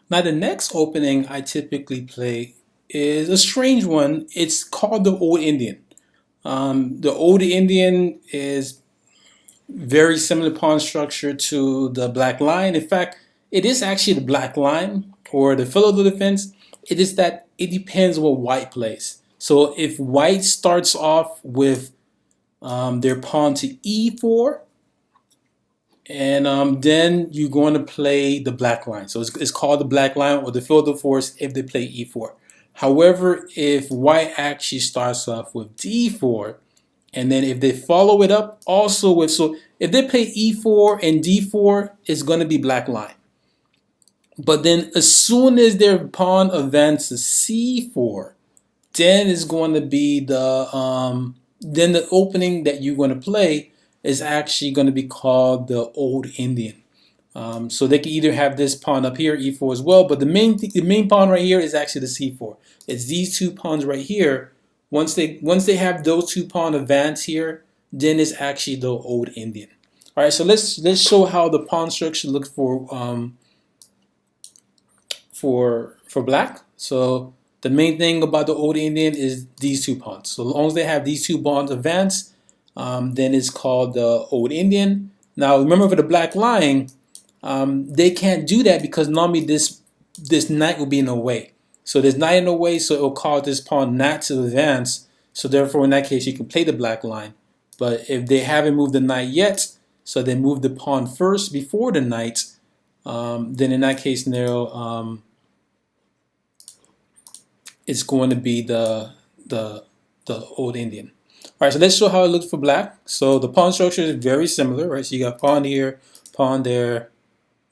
Now the next opening I typically play is a strange one. It's called the Old Indian. The Old Indian is very similar pawn structure to the Black Line. In fact, it is actually the Black Line or the fill of the defense. It is that it depends what white plays. So if white starts off with their pawn to e4, and then you're going to play the black line. So it's called the black line or the field of force if they play e4. However, if white actually starts off with d4, and then if they follow it up also with, so if they play e4 and d4, it's going to be black line. But then as soon as their pawn advances c4, then it's going to be then the opening that you're going to play is actually going to be called the Old Indian. So they can either have this pawn up here, e4 as well, but the main pawn right here is actually the c4. It's these two pawns right here. Once they have those two pawn advance here, then it's actually the Old Indian. All right, so let's show how the pawn structure looks for black. So the main thing about the Old Indian is these two pawns. So as long as they have these two pawns advanced, then it's called the Old Indian. Now remember for the black line, they can't do that because normally this knight will be in the way. So there's knight in the way, so it will cause this pawn not to advance. So therefore, in that case, you can play the black line. But if they haven't moved the knight yet, so they move the pawn first before the knight, then in that case, now it's going to be the Old Indian. All right, so let's show how it looks for black. So the pawn structure is very similar, right? So you got pawn here, pawn there,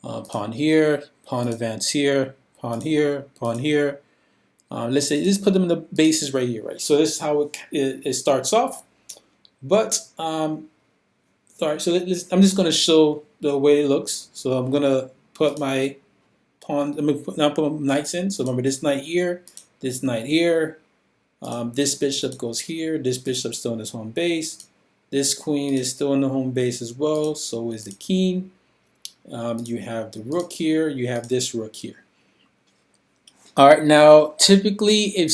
pawn here, pawn advance here, pawn here, pawn here. Let's say just put them in the bases right here, right? So this is how it starts off. But sorry, so I'm just going to show the way it looks. So I'm going to put my pawn. Now put my knights in. So remember this knight here, this knight here. This bishop goes here. This bishop's still in his home base. This queen is still in the home base as well. So is the king. You have the rook here. You have this rook here. All right. Now, typically, if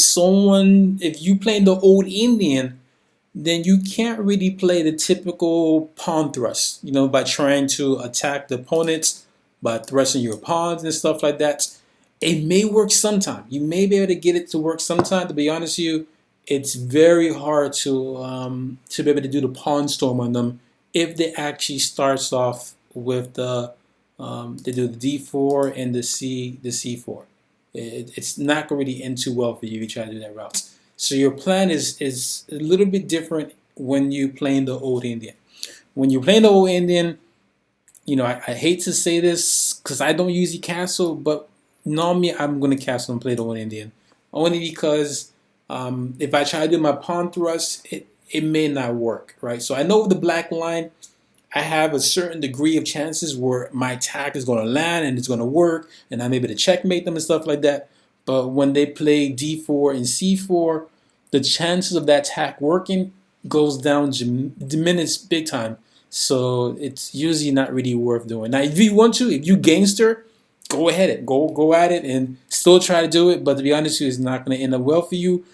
you play the Old Indian, then you can't really play the typical pawn thrust. By trying to attack the opponents by thrusting your pawns and stuff like that. It may work sometime. You may be able to get it to work sometime. To be honest with you, it's very hard to be able to do the pawn storm on them if they actually starts off with they do the d4 and the c4. It's not going to really end too well for you if you try to do that route. So your plan is a little bit different when you playing the Old Indian. When you're playing the Old Indian, I hate to say this because I don't usually castle, but normally I'm going to castle and play the Old Indian. Only because if I try to do my pawn thrust, it may not work, right? So I know with the black line, I have a certain degree of chances where my attack is going to land and it's going to work, and I'm able to checkmate them and stuff like that. But when they play d4 and c4, the chances of that attack working goes down, diminished big time. So it's usually not really worth doing. Now, if you want to, if you gangster, go ahead, go at it, and still try to do it. But to be honest with you, it's not going to end up well for you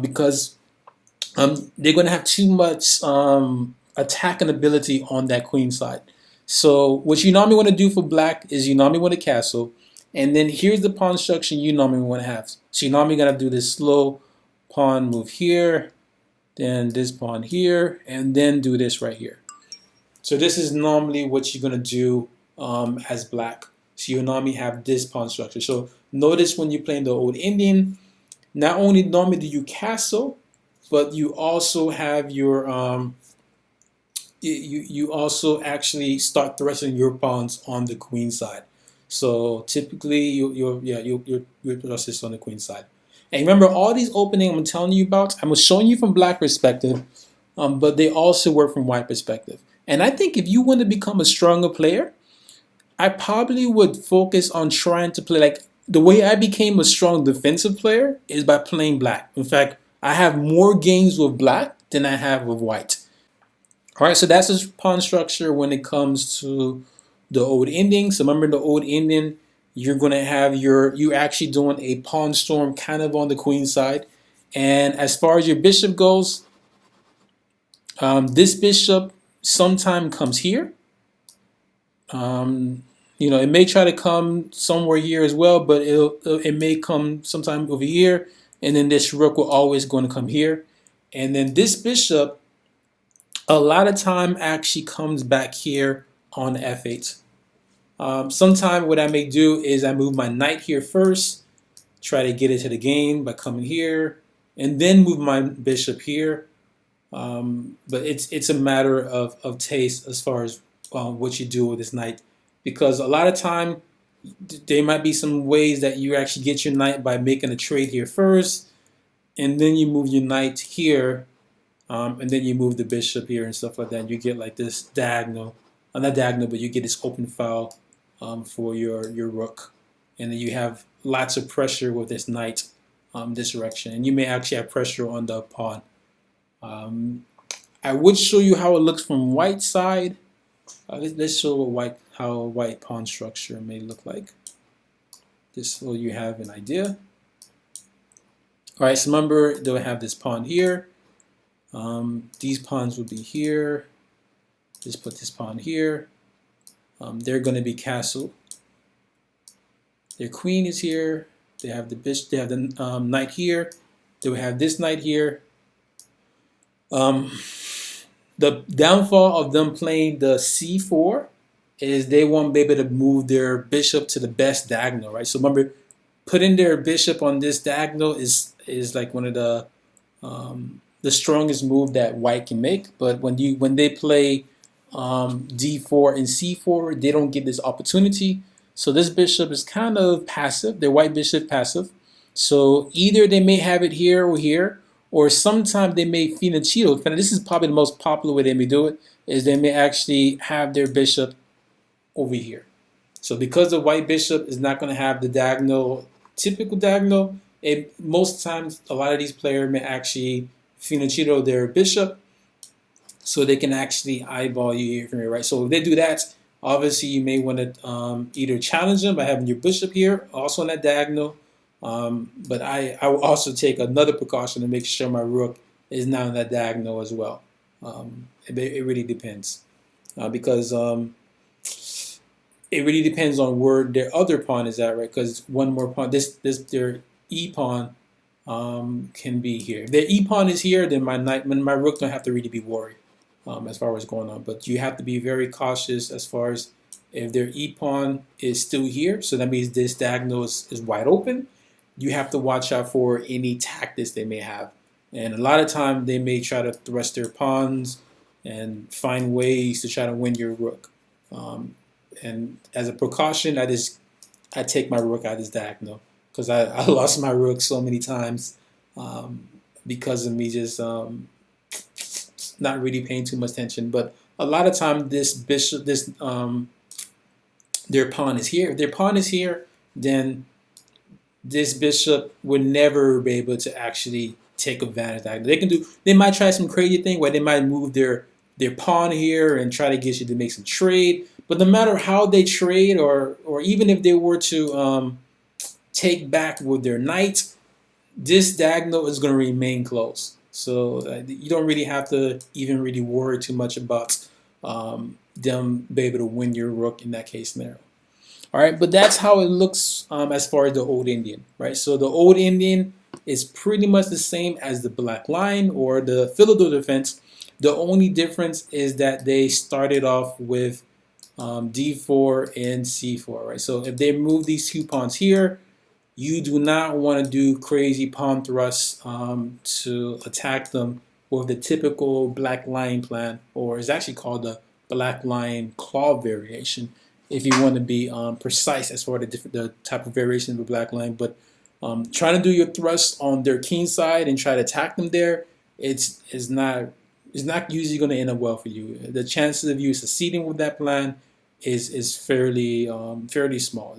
because they're going to have too much attacking ability on that queen side. So what you normally want to do for black is you normally want to castle, and then here's the pawn structure you normally want to have. So you normally got to do this slow pawn move here, then this pawn here, and then do this right here. So this is normally what you're going to do as black. So you normally have this pawn structure. So notice when you're playing the Old Indian, not only normally do you castle, but you also have your you also actually start thrusting your pawns on the queen side. So typically you're thrust this on the queen side. And remember, all these openings I'm telling you about, I'm showing you from black perspective, but they also work from white perspective. And I think if you want to become a stronger player, I probably would focus on trying to play like the way I became a strong defensive player is by playing black. In fact, I have more games with black than I have with white. All right, so that's the pawn structure when it comes to the Old Indian. So remember the Old Indian, you're going to have you actually doing a pawn storm kind of on the queen side. And as far as your bishop goes, this bishop sometime comes here. Um, it may try to come somewhere here as well, but it may come sometime over here, and then this rook will always going to come here, and then this bishop a lot of time actually comes back here on f8. Sometime what I may do is I move my knight here first, try to get into the game by coming here, and then move my bishop here. But it's a matter of taste as far as what you do with this knight, because a lot of time there might be some ways that you actually get your knight by making a trade here first, and then you move your knight here, and then you move the bishop here and stuff like that. And you get like this diagonal, not diagonal, but you get this open file for your rook, and then you have lots of pressure with this knight this direction, and you may actually have pressure on the pawn. I would show you how it looks from white side. Let's show how a white pawn structure may look like, just so you have an idea. All right, so remember they'll have this pawn here. These pawns will be here. Just put this pawn here. They're going to be castle. Their queen is here. They have the bishop. They have the knight here. They will have this knight here. The downfall of them playing the c4 is they won't be able to move their bishop to the best diagonal, right? So remember, putting their bishop on this diagonal is like one of the strongest move that white can make. But when they play d4 and c4, they don't get this opportunity. So this bishop is kind of passive. Their white bishop passive. So either they may have it here or here, or sometimes they may finocchio. This is probably the most popular way they may do it, is they may actually have their bishop over here. So because the white bishop is not going to have the diagonal, typical diagonal, most times a lot of these players may actually finocchio their bishop so they can actually eyeball you here from here, right? So if they do that, obviously you may want to either challenge them by having your bishop here, also on that diagonal. But I will also take another precaution to make sure my rook is not on that diagonal as well. It really depends, because it really depends on where their other pawn is at, right? Because one more pawn, their e pawn can be here. If their e pawn is here, then my rook don't have to really be worried as far as what's going on. But you have to be very cautious as far as if their e pawn is still here. So that means this diagonal is wide open. You have to watch out for any tactics they may have. And a lot of time they may try to thrust their pawns and find ways to try to win your rook. And as a precaution, I take my rook out of this diagonal, because I lost my rook so many times because of me just not really paying too much attention. But a lot of time this bishop, their pawn is here. If their pawn is here, then this bishop would never be able to actually take advantage of that. They might try some crazy thing where they might move their pawn here and try to get you to make some trade. But no matter how they trade, or even if they were to take back with their knight, this diagonal is going to remain closed. So you don't really have to even really worry too much about them be able to win your rook in that case scenario. All right, but that's how it looks as far as the Old Indian, right? So the Old Indian is pretty much the same as the Black Line or the Philadelphia defense. The only difference is that they started off with d4 and c4, right? So if they move these two pawns here, you do not want to do crazy pawn thrusts to attack them with the typical Black Line plan, or it's actually called the Black Line claw variation, if you want to be precise as far as the type of variation of the Black Line. But trying to do your thrust on their king side and try to attack them there, it's not usually going to end up well for you. The chances of you succeeding with that plan is fairly small.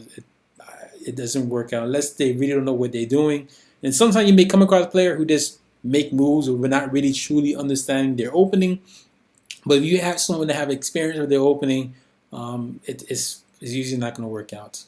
It doesn't work out unless they really don't know what they're doing. And sometimes you may come across a player who just make moves or not really truly understanding their opening. But if you have someone that have experience with their opening, it's usually not going to work out.